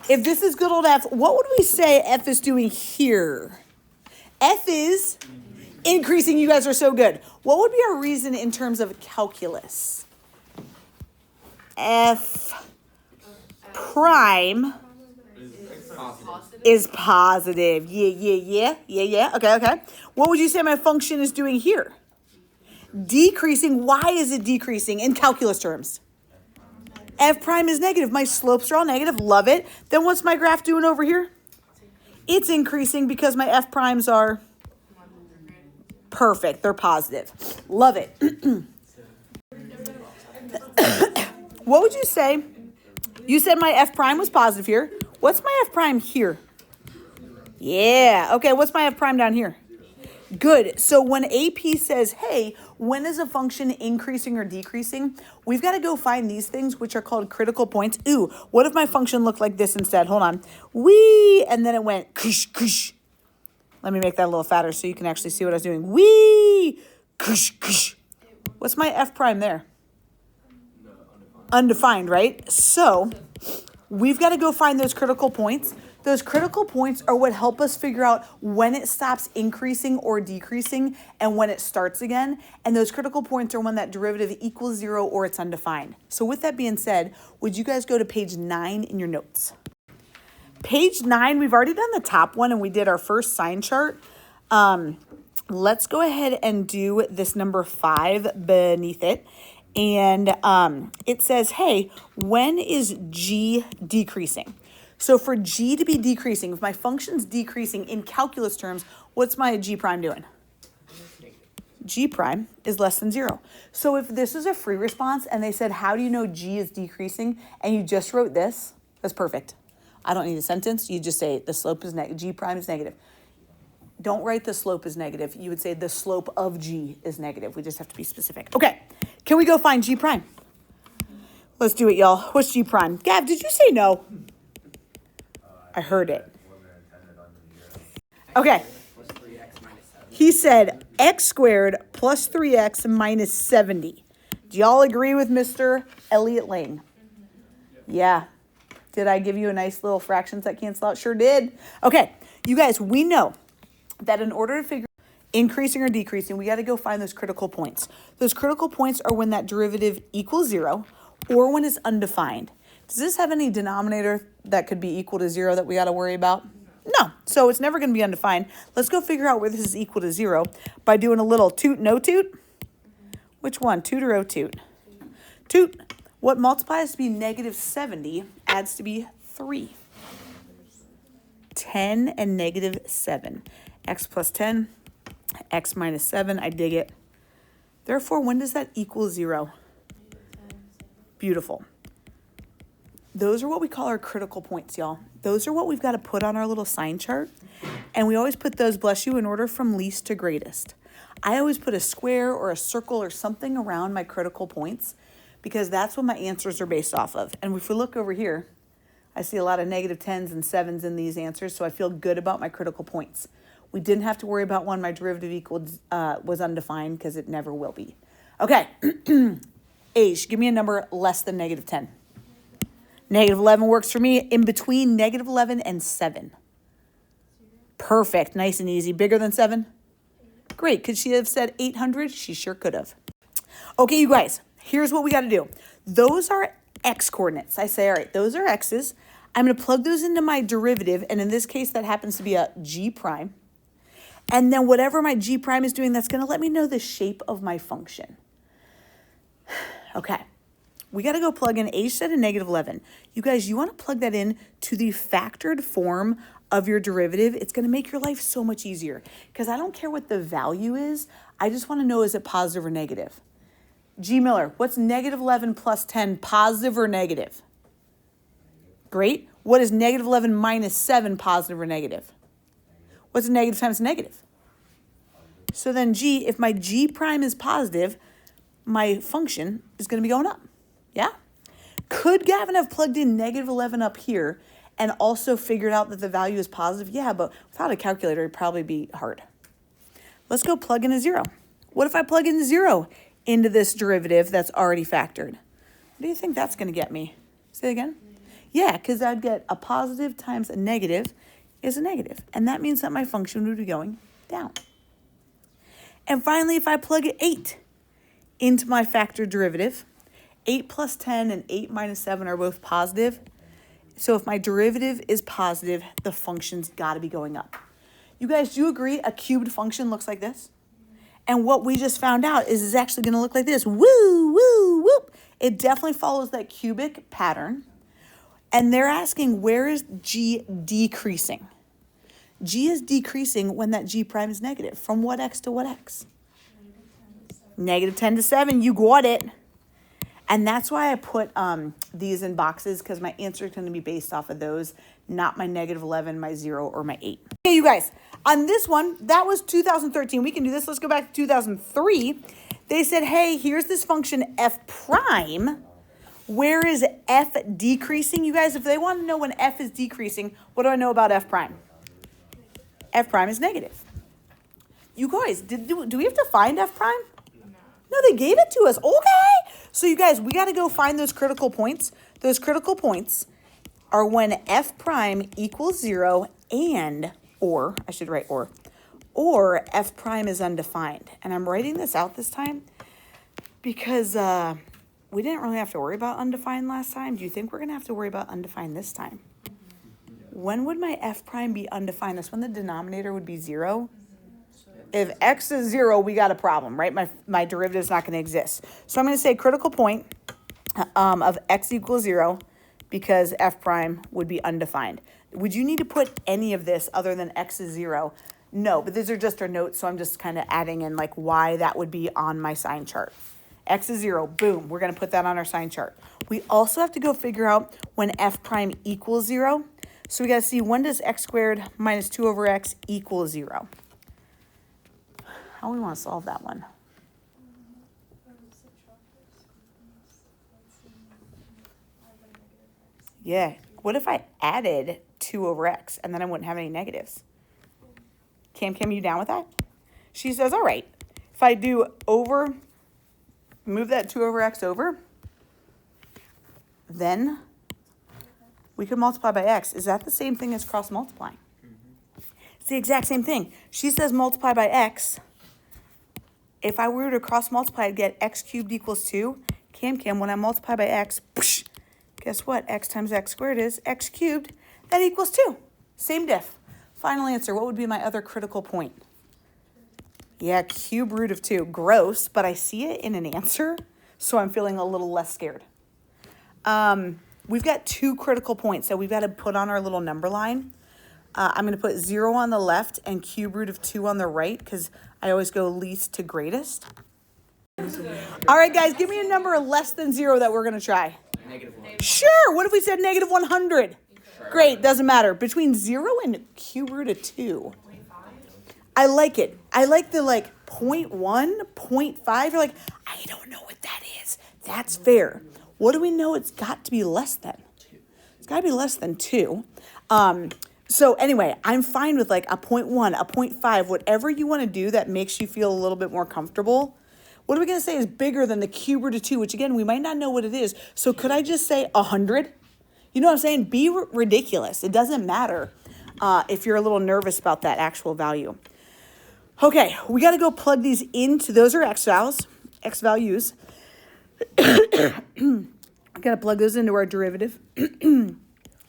If this is good old f, what would we say f is doing here? F is increasing. You guys are so good. What would be our reason in terms of calculus? F prime is positive. Yeah. Okay. What would you say my function is doing here? Decreasing. Why is it decreasing in calculus terms? F prime is negative. My slopes are all negative. Love it. Then what's my graph doing over here? It's increasing because my F primes are perfect. They're positive. Love it. What would you say? You said my F prime was positive here. What's my F prime here? Yeah. Okay, what's my F prime down here? Good. So when AP says, hey, when is a function increasing or decreasing? We've got to go find these things, which are called critical points. Ooh, what if my function looked like this instead? Hold on. Wee, and then it went kush, kush. Let me make that a little fatter so you can actually see what I was doing. Wee, kush, kush. What's my F prime there? Undefined, right? So we've got to go find those critical points. Those critical points are what help us figure out when it stops increasing or decreasing and when it starts again. And those critical points are when that derivative equals 0 or it's undefined. So with that being said, would you guys go to page 9 in your notes? Page 9, we've already done the top one and we did our first sign chart. Let's go ahead and do this number 5 beneath it. And it says, hey, when is G decreasing? So for G to be decreasing, if my function's decreasing in calculus terms, what's my G prime doing? G prime is less than 0. So if this is a free response and they said, how do you know G is decreasing? And you just wrote this, that's perfect. I don't need a sentence. You just say the slope is negative, G prime is negative. Don't write the slope is negative. You would say the slope of G is negative. We just have to be specific. Okay, can we go find G prime? Let's do it, y'all. What's G prime? Gav, did you say no? I heard it. Okay. He said x squared plus 3x minus 70. Do y'all agree with Mr. Elliott Lane? Yeah. Did I give you a nice little fractions that cancel out? Sure did. Okay. You guys, we know that in order to figure out increasing or decreasing, we got to go find those critical points. Those critical points are when that derivative equals 0 or when it's undefined. Does this have any denominator that could be equal to 0 that we got to worry about? No. So it's never going to be undefined. Let's go figure out where this is equal to 0 by doing a little toot, no toot. Which one? Toot or o-toot? Toot. What multiplies to be negative 70 adds to be 3. 10 and negative 7. X plus 10, x minus 7. I dig it. Therefore, when does that equal 0? Beautiful. Those are what we call our critical points, y'all. Those are what we've got to put on our little sign chart. And we always put those, bless you, in order from least to greatest. I always put a square or a circle or something around my critical points because that's what my answers are based off of. And if we look over here, I see a lot of negative 10s and 7s in these answers, so I feel good about my critical points. We didn't have to worry about when my derivative equaled was undefined because it never will be. Okay, H, give me a number less than negative 10. Negative 11 works for me. In between negative 11 and 7. Perfect. Nice and easy. Bigger than 7? Great. Could she have said 800? She sure could have. Okay, you guys. Here's what we got to do. Those are x coordinates. I say, all right, those are x's. I'm going to plug those into my derivative. And in this case, that happens to be a g prime. And then whatever my g prime is doing, that's going to let me know the shape of my function. Okay. We got to go plug in h said a negative 11. You guys, you want to plug that in to the factored form of your derivative. It's going to make your life so much easier because I don't care what the value is. I just want to know, is it positive or negative? G. Miller, what's negative 11 plus 10, positive or negative? Great. What is negative 11 minus 7, positive or negative? What's negative times negative? So then G, if my G prime is positive, my function is going to be going up. Yeah? Could Gavin have plugged in negative 11 up here and also figured out that the value is positive? Yeah, but without a calculator, it'd probably be hard. Let's go plug in a 0. What if I plug in 0 into this derivative that's already factored? What do you think that's going to get me? Say it again. Yeah, because I'd get a positive times a negative is a negative. And that means that my function would be going down. And finally, if I plug 8 into my factor derivative, 8 plus 10 and 8 minus 7 are both positive. So if my derivative is positive, the function's got to be going up. You guys, do you agree a cubed function looks like this? And what we just found out is it's actually going to look like this. Woo, woo, whoop. It definitely follows that cubic pattern. And they're asking, where is g decreasing? G is decreasing when that g prime is negative. From what x to what x? Negative 10 to 7. You got it. And that's why I put these in boxes, because my answer is going to be based off of those, not my negative 11, my 0, or my 8. Okay, you guys, on this one, that was 2013. We can do this. Let's go back to 2003. They said, hey, here's this function f prime. Where is f decreasing? You guys, if they want to know when f is decreasing, what do I know about f prime? F prime is negative. You guys, do we have to find f prime? No, they gave it to us. Okay. So you guys, we got to go find those critical points. Those critical points are when f prime equals 0 and, or, I should write or f prime is undefined. And I'm writing this out this time because we didn't really have to worry about undefined last time. Do you think we're going to have to worry about undefined this time? When would my f prime be undefined? That's when the denominator would be 0. If x is 0, we got a problem, right? My derivative is not going to exist. So I'm going to say critical point of x equals 0 because f prime would be undefined. Would you need to put any of this other than x is 0? No, but these are just our notes, so I'm just kind of adding in like why that would be on my sign chart. X is 0, boom, we're going to put that on our sign chart. We also have to go figure out when f prime equals 0. So we got to see, when does x squared minus 2 over x equal 0? How do we want to solve that one? Yeah. What if I added 2 over x and then I wouldn't have any negatives? Cam, you down with that? She says, all right. If I do over, move that 2 over x over, then we could multiply by x. Is that the same thing as cross multiplying? It's the exact same thing. She says multiply by x. If I were to cross multiply, I'd get x cubed equals 2. Cam, when I multiply by x, psh, guess what? X times x squared is x cubed. That equals 2. Same diff. Final answer, what would be my other critical point? Yeah, cube root of 2. Gross, but I see it in an answer, so I'm feeling a little less scared. We've got 2 critical points that we've got to put on our little number line. I'm going to put 0 on the left and cube root of 2 on the right because I always go least to greatest. All right, guys, give me a number less than 0 that we're going to try. -1. Sure. What if we said negative 100? Sure. Great. Doesn't matter. Between 0 and cube root of 2. I like it. I like the 0.1, 0.5. You're like, I don't know what that is. That's fair. What do we know it's got to be less than? It's got to be less than 2. So anyway, I'm fine with a 0.1, a 0.5, whatever you want to do that makes you feel a little bit more comfortable. What are we going to say is bigger than the cube root of 2, which again, we might not know what it is. So could I just say 100? You know what I'm saying? Be ridiculous. It doesn't matter if you're a little nervous about that actual value. Okay, we got to go plug these into, those are x values. I got to plug those into our derivative to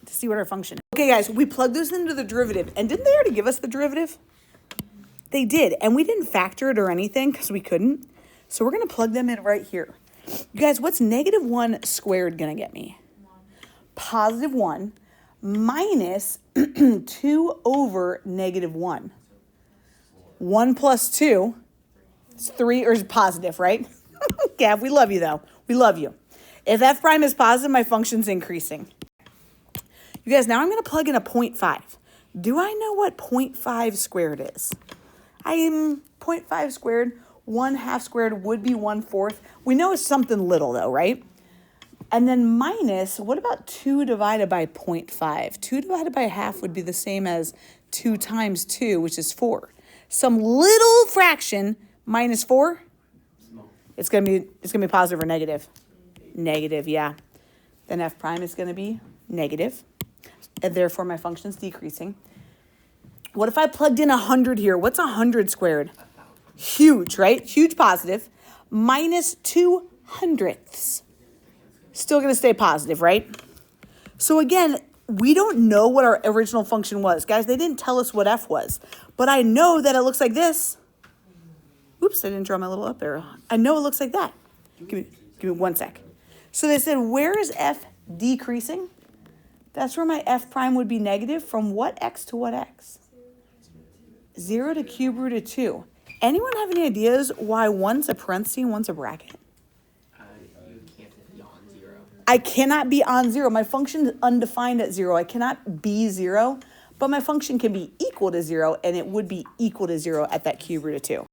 see what our function is. Okay, guys, we plugged those into the derivative. And didn't they already give us the derivative? They did. And we didn't factor it or anything because we couldn't. So we're going to plug them in right here. You guys, what's negative 1 squared going to get me? Positive 1 minus 2 over negative 1. 1 plus 2 is 3, or is positive, right? Gav, we love you, though. We love you. If f prime is positive, my function's increasing. You guys, now I'm going to plug in a 0.5. Do I know what 0.5 squared is? 0.5 squared, 1/2 squared would be 1/4. We know it's something little, though, right? And then minus, what about 2 divided by 0.5? 2 divided by 1/2 would be the same as 2 times 2, which is 4. Some little fraction minus 4, it's gonna be positive or negative? Negative, yeah. Then f prime is gonna be negative, and therefore my function's decreasing. What if I plugged in 100 here? What's 100 squared? Huge, right? Huge positive. Minus 2/100ths. Still going to stay positive, right? So again, we don't know what our original function was. Guys, they didn't tell us what f was. But I know that it looks like this. Oops, I didn't draw my little up arrow. I know it looks like that. Give me 1 sec. So they said, where is f decreasing? That's where my f prime would be negative from what x to what x? 0 to cube root of 2. Anyone have any ideas why one's a parenthesis and one's a bracket? You can't be on 0. I cannot be on 0. My function is undefined at 0. I cannot be 0, but my function can be equal to 0, and it would be equal to 0 at that cube root of 2.